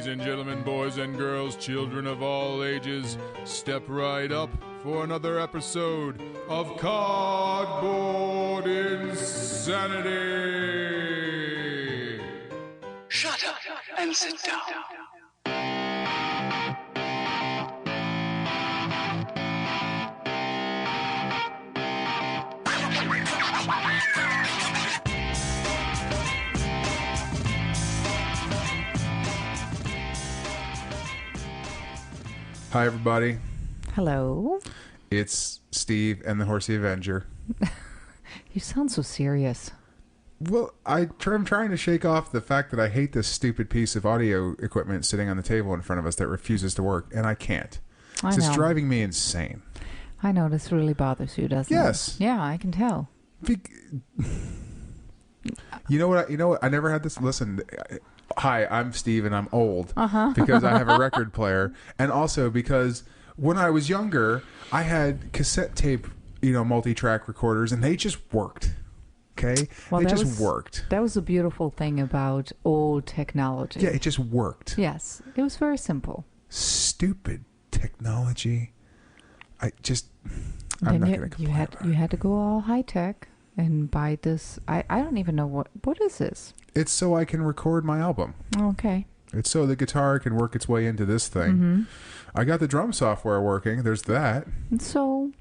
and gentlemen, boys and girls, children of all ages, step right up for another episode of Cardboard Insanity. Shut up and sit down. Hi, everybody. Hello. It's Steve and the Horsey Avenger. You sound so serious. Well, I'm trying to shake off the fact that I hate this stupid piece of audio equipment sitting on the table in front of us that refuses to work, and I can't. It's driving me insane. I know, this really bothers you, doesn't it? Yes. Yeah, I can tell. You know what? I never had this. Listen, hi, I'm Steve, and I'm old because I have a record player, and also because when I was younger, I had cassette tape, multi-track recorders, and they just worked. Okay, well, they just worked. That was a beautiful thing about old technology. Yeah, it just worked. Yes, it was very simple. Stupid technology. I'm not going to complain. You had to go all high tech and buy this. I don't even know what is this. It's so I can record my album. Okay. It's so the guitar can work its way into this thing. Mm-hmm. I got the drum software working. There's that. So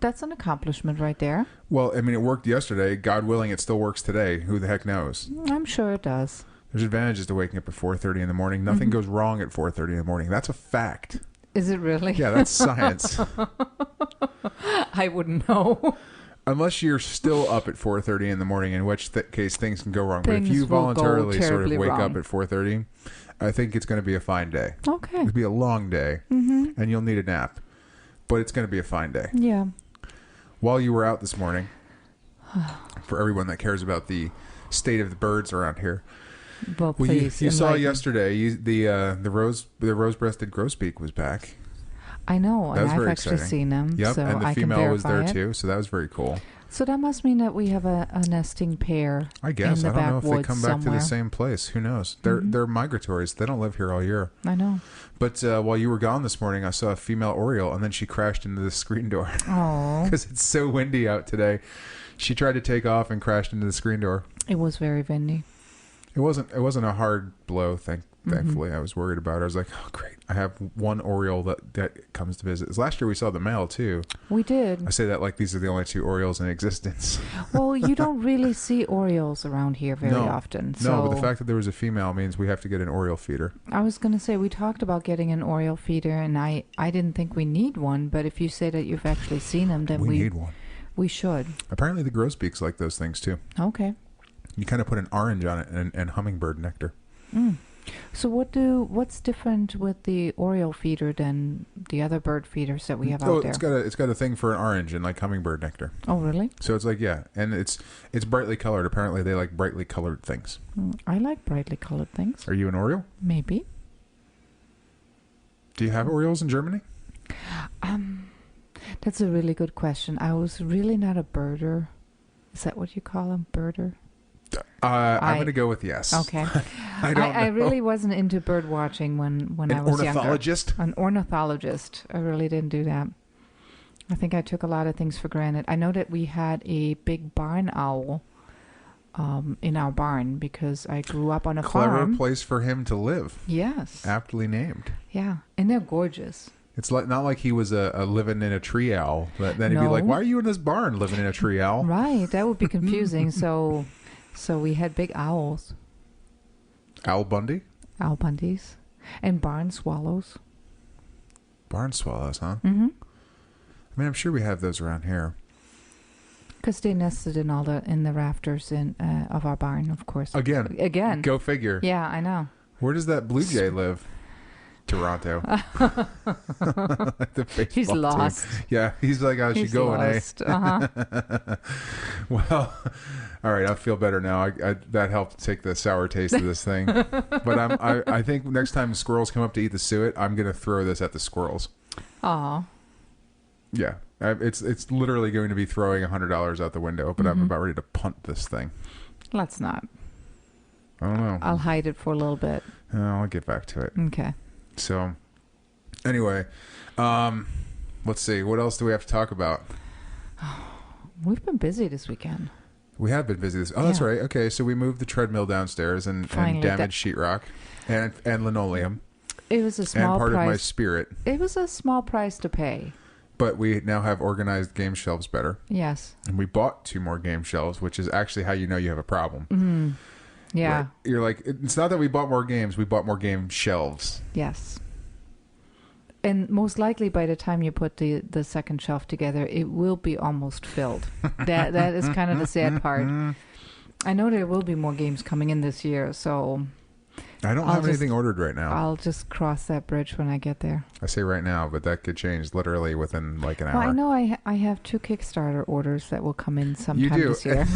that's an accomplishment right there. Well, I mean, it worked yesterday. God willing, it still works today. Who the heck knows? I'm sure it does. There's advantages to waking up at 4:30 in the morning. Nothing goes wrong at 4:30 in the morning. That's a fact. Is it really? Yeah, that's science. I wouldn't know. Unless you're still up at 4:30 in the morning, in which case things can go wrong. But if Things you will go voluntarily sort of terribly wake wrong. up at 4:30, I think it's going to be a fine day. Okay. It'll be a long day, and you'll need a nap. But it's going to be a fine day. Yeah. While you were out this morning, for everyone that cares about the state of the birds around here, Well, please. you saw yesterday the rose-breasted grosbeak was back. I know, That and was I've very actually exciting. seen them. Yep, so and the I can female was there verify it. too, so that was very cool. So that must mean that we have a nesting pair. I guess. In the I don't know if they backwoods come back to somewhere. the same place. Who knows? They're migratories. They don't live here all year. I know. But while you were gone this morning, I saw a female oriole, and then she crashed into the screen door. Oh. Because it's so windy out today. She tried to take off and crashed into the screen door. It was very windy. It wasn't a hard blow, thankfully. I was worried about her. I was like, oh, great. I have one oriole that comes to visit. Last year we saw the male, too. We did. I say that like these are the only two orioles in existence. Well, you don't really see orioles around here very often. So No, but the fact that there was a female means we have to get an oriole feeder. I was going to say, we talked about getting an oriole feeder, and I didn't think we need one, but if you say that you've actually seen them, then We need one. We should. Apparently the grosbeaks like those things, too. Okay. You kind of put an orange on it and hummingbird nectar. So what's different with the oriole feeder than the other bird feeders that we have out there? It's got a thing for an orange and like hummingbird nectar. Oh, really? So it's like, yeah, and it's brightly colored. Apparently they like brightly colored things. I like brightly colored things. Are you an oriole? Maybe. Do you have orioles in Germany? That's a really good question. I was really not a birder. Is that what you call them? Birder? I'm going to go with yes. Okay. I don't know. I really wasn't into bird watching when I was ornithologist? younger. An ornithologist? I really didn't do that. I think I took a lot of things for granted. I know that we had a big barn owl in our barn because I grew up on a Clever farm. place for him to live. Yes. Aptly named. Yeah. And they're gorgeous. It's like not like he was a living in a tree owl. But then he'd be No. like, why are you in this barn living in a tree owl? Right. That would be confusing. So we had big owls. Owl Bundy? Owl bundies. And barn swallows. Barn swallows, huh? Mm-hmm. I mean, I'm sure we have those around here. Because they nested in the rafters of our barn, of course. Again. Go figure. Yeah, I know. Where does that blue jay live? Toronto. He's lost. Team. Yeah, he's like, how's she going, lost. Uh-huh. Well, all right, I feel better now. I that helped take the sour taste of this thing. But I think next time squirrels come up to eat the suet, I'm going to throw this at the squirrels. Aw. Yeah, it's literally going to be throwing $100 out the window, but I'm about ready to punt this thing. Let's not. I don't know. I'll hide it for a little bit. I'll get back to it. Okay. So, anyway, let's see. What else do we have to talk about? We've been busy this weekend. We have been busy this. Oh, that's right. Okay, so we moved the treadmill downstairs and damaged sheetrock and linoleum. It was a small and part price. of my spirit. It was a small price to pay. But we now have organized game shelves better. Yes. And we bought 2 more game shelves, which is actually how you know you have a problem. Mm. Yeah. Right? You're like, it's not that we bought more games, we bought more game shelves. Yes. And most likely by the time you put the second shelf together, it will be almost filled. That is kind of the sad part. I know there will be more games coming in this year, so I don't have anything ordered right now. I'll just cross that bridge when I get there. I say right now, but that could change literally within like an hour. Well, I know I have 2 Kickstarter orders that will come in sometime this year.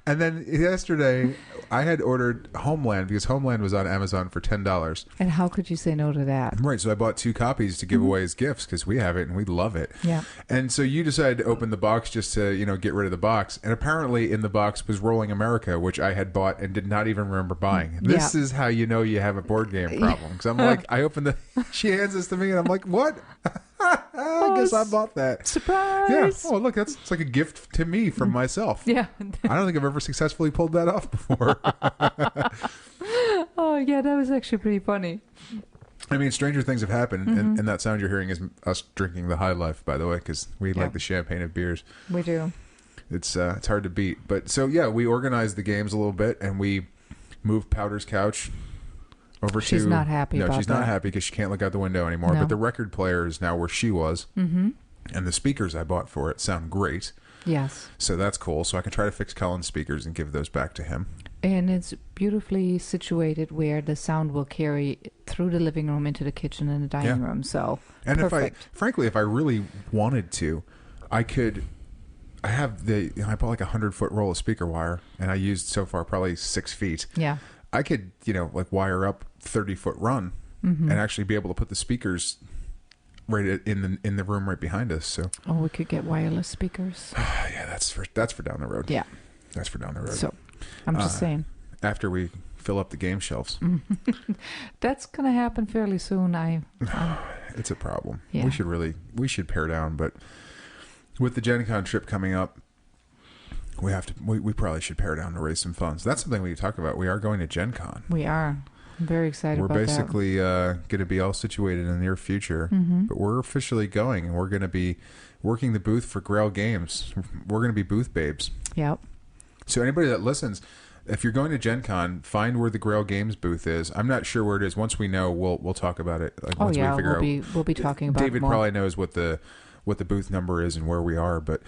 and then yesterday I had ordered Homeland because Homeland was on Amazon for $10. And how could you say no to that? Right, so I bought 2 copies to give away as gifts because we have it and we love it. Yeah. And so you decided to open the box just to, get rid of the box. And apparently in the box was Rolling America, which I had bought and did not even remember buying. This is how you know you have a board game problem. Because I'm like, I opened she hands this to me and I'm like, what? I guess I bought that. Surprise! Yeah. Oh, look, it's like a gift to me from myself. Yeah. I don't think I've ever successfully pulled that off before. Oh, yeah, that was actually pretty funny. I mean, stranger things have happened, and that sound you're hearing is us drinking the High Life, by the way, because we like the champagne of beers. We do. It's hard to beat. But so, yeah, we organized the games a little bit, and we moved Powder's couch over to... She's not happy about that. No, she's not happy because she can't look out the window anymore. No. But the record player is now where she was, and the speakers I bought for it sound great. Yes. So that's cool. So I can try to fix Colin's speakers and give those back to him. And it's beautifully situated where the sound will carry through the living room into the kitchen and the dining room. So, and perfect. Frankly, if I really wanted to, I could. I have I bought like 100-foot roll of speaker wire, and I used so far probably 6 feet. Yeah. I could, like wire up 30-foot run, and actually be able to put the speakers right in the room right behind us. So. Oh, we could get wireless speakers. Yeah, that's for down the road. Yeah. That's for down the road. So, I'm just saying. After we fill up the game shelves. That's going to happen fairly soon. It's a problem. Yeah. We should pare down, but with the Gen Con trip coming up, we probably should pare down to raise some funds. That's something we talk about. We are going to Gen Con. We are. I'm very excited about that. We're basically going to be all situated in the near future, but we're officially going, and we're going to be working the booth for Grail Games. We're going to be booth babes. Yep. So anybody that listens, if you're going to Gen Con, find where the Grail Games booth is. I'm not sure where it is. Once we know, we'll talk about it. Once we figure out. We'll be talking about David it more. Probably knows what the booth number is and where we are, but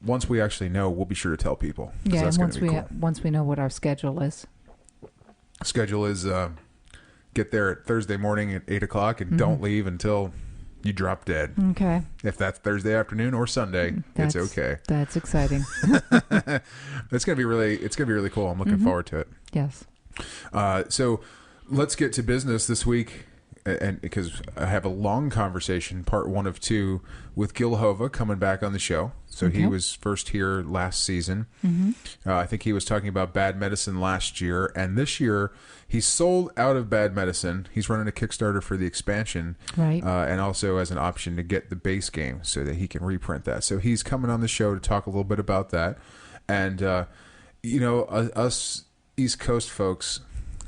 once we actually know, we'll be sure to tell people. Yeah, that's and once we know what our schedule is. Schedule is get there at Thursday morning at 8:00 and don't leave until you drop dead. Okay. If that's Thursday afternoon or Sunday, it's okay. That's exciting. It's gonna be really cool. I'm looking forward to it. Yes. So let's get to business this week, and because I have a long conversation, part 1 of 2, with Gil Hova coming back on the show. So he was first here last season. I think he was talking about Bad Medicine last year, and this year he's sold out of Bad Medicine. He's running a Kickstarter for the expansion, right? And also as an option to get the base game so that he can reprint that. So he's coming on the show to talk a little bit about that. And us East Coast folks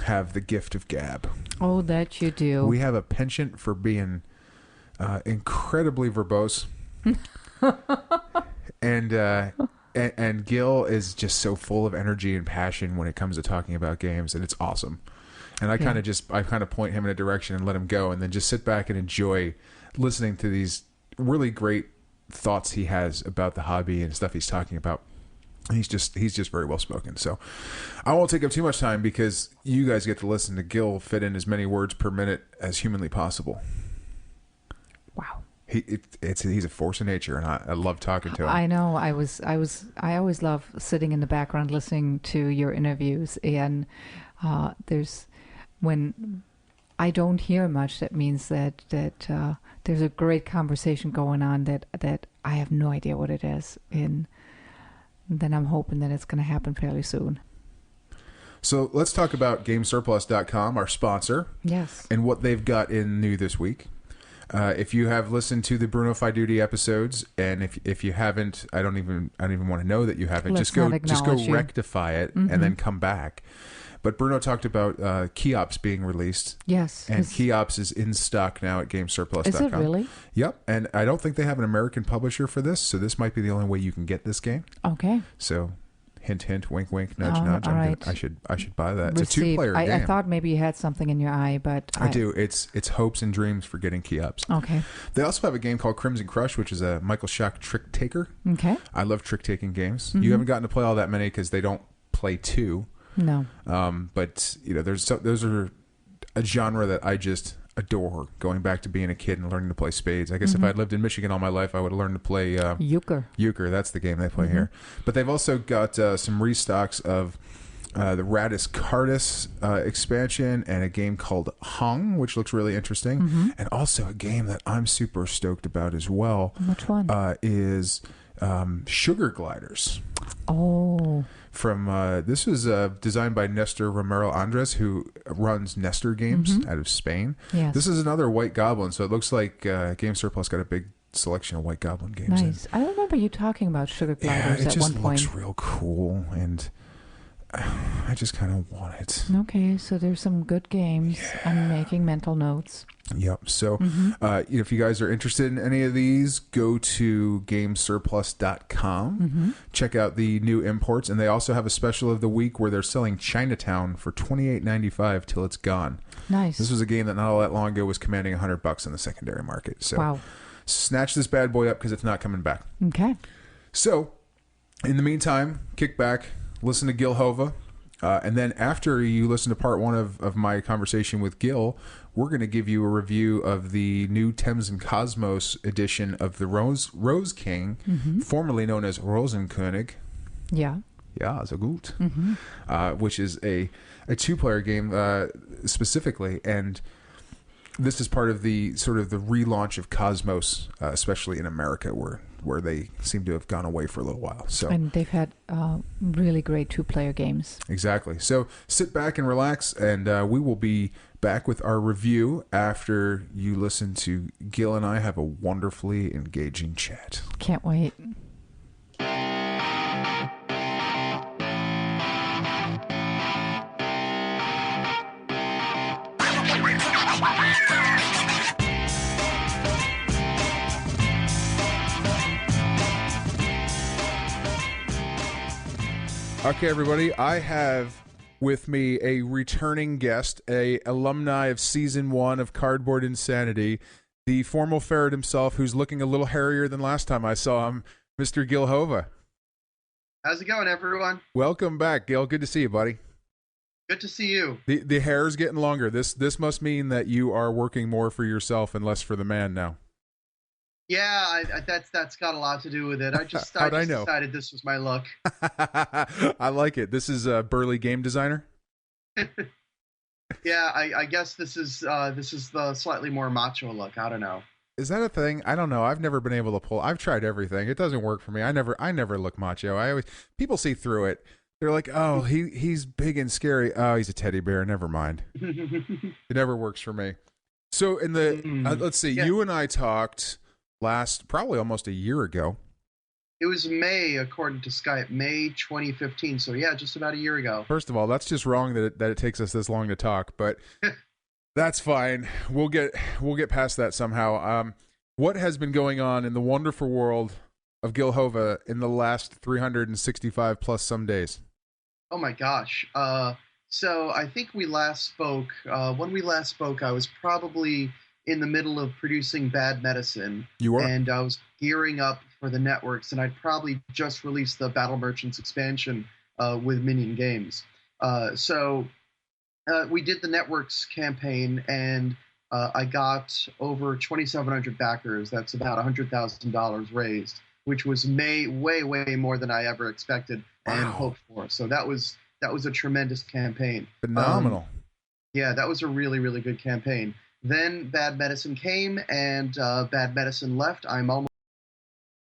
have the gift of gab. Oh, that you do. We have a penchant for being incredibly verbose. And Gil is just so full of energy and passion when it comes to talking about games, and it's awesome. And I kind of point him in a direction and let him go, and then just sit back and enjoy listening to these really great thoughts he has about the hobby and stuff he's talking about. He's just very well spoken. So I won't take up too much time because you guys get to listen to Gil fit in as many words per minute as humanly possible. Wow. He's a force of nature, and I love talking to him. I know. I always love sitting in the background listening to your interviews, and when I don't hear much, that means that there's a great conversation going on that I have no idea what it is, and then I'm hoping that it's going to happen fairly soon. So let's talk about GameSurplus.com, our sponsor. Yes. And what they've got in new this week. If you have listened to the Bruno Fiduti episodes, and if you haven't, I don't even want to know that you haven't. Let's Just go you. rectify it and then come back. But Bruno talked about Keops being released. Yes. And Keops is in stock now at GameSurplus.com. Is it really? Yep. And I don't think they have an American publisher for this, so this might be the only way you can get this game. Okay. So hint, hint, wink, wink, nudge, nudge. All right. I should buy that. It's a 2-player game. I thought maybe you had something in your eye, but I do. It's hopes and dreams for getting Keops. Okay. They also have a game called Crimson Crush, which is a Michael Schack trick taker. Okay. I love trick taking games. You haven't gotten to play all that many because they don't play 2. No. But those are a genre that I just adore. Going back to being a kid and learning to play spades. I guess if I'd lived in Michigan all my life, I would have learned to play euchre. Euchre, that's the game they play here. But they've also got some restocks of the Radis Cardis expansion and a game called Hung, which looks really interesting, and also a game that I'm super stoked about as well. Which one? Is Sugar Gliders. Oh. From this was designed by Nestor Romero Andres, who runs Nestor Games out of Spain. Yes. This is another White Goblin, so it looks like Game Surplus got a big selection of White Goblin games. Nice. I remember you talking about Sugar Gliders at one point. It just looks real cool, and I just kind of want it. Okay, so there's some good games. Yeah. I'm making mental notes. Yep. So if you guys are interested in any of these, go to GameSurplus.com. Check out the new imports, and they also have a special of the week where they're selling Chinatown for $28.95 till it's gone. Nice. This was a game that not all that long ago was commanding $100 in the secondary market. So wow. Snatch this bad boy up because it's not coming back. Okay. So in the meantime, kick back, listen to Gil Hova. And then after you listen to part 1 of my conversation with Gil, we're going to give you a review of the new Thames Kosmos edition of the Rose King, formerly known as Rosenkönig. Yeah. Yeah, so gut. Which is a 2-player game specifically. And this is part of the sort of the relaunch of Cosmos, especially in America, where they seem to have gone away for a little while. So, and they've had really great 2-player games. Exactly. So sit back and relax, and we will be back with our review after you listen to Gil and I have a wonderfully engaging chat. Can't wait. Okay, everybody, I have with me a returning guest, a alumni of Season 1 of Cardboard Insanity, the Formal Ferret himself, who's looking a little hairier than last time I saw him, Mr. Gil Hova. How's it going, everyone? Welcome back, Gil. Good to see you, buddy. Good to see you. The hair's getting longer. This must mean that you are working more for yourself and less for the man now. Yeah, that's got a lot to do with it. I just decided this was my look. I like it. This is a burly game designer. Yeah, I guess this is the slightly more macho look. I don't know. Is that a thing? I don't know. I've never been able to pull. I've tried everything. It doesn't work for me. I never look macho. People see through it. They're like, oh, he's big and scary. Oh, he's a teddy bear. Never mind. It never works for me. So in the let's see, you and I talked probably almost a year ago. It was May, according to Skype, May 2015. So yeah, just about a year ago. First of all, that's just wrong that it takes us this long to talk, but that's fine. We'll get past that somehow. What has been going on in the wonderful world of Gil Hova in the last 365 plus some days? Oh my gosh. So I think we last spoke. When we last spoke, I was probably in the middle of producing Bad Medicine. You were? And I was gearing up for the networks, and I'd probably just released the Battle Merchants expansion with Minion Games. So we did the networks campaign, and I got over 2,700 backers. That's about $100,000 raised, which was way more than I ever expected and hoped for. So that was a tremendous campaign. Phenomenal. Yeah, that was a really, really good campaign. Then Bad Medicine came, and Bad Medicine left. I'm almost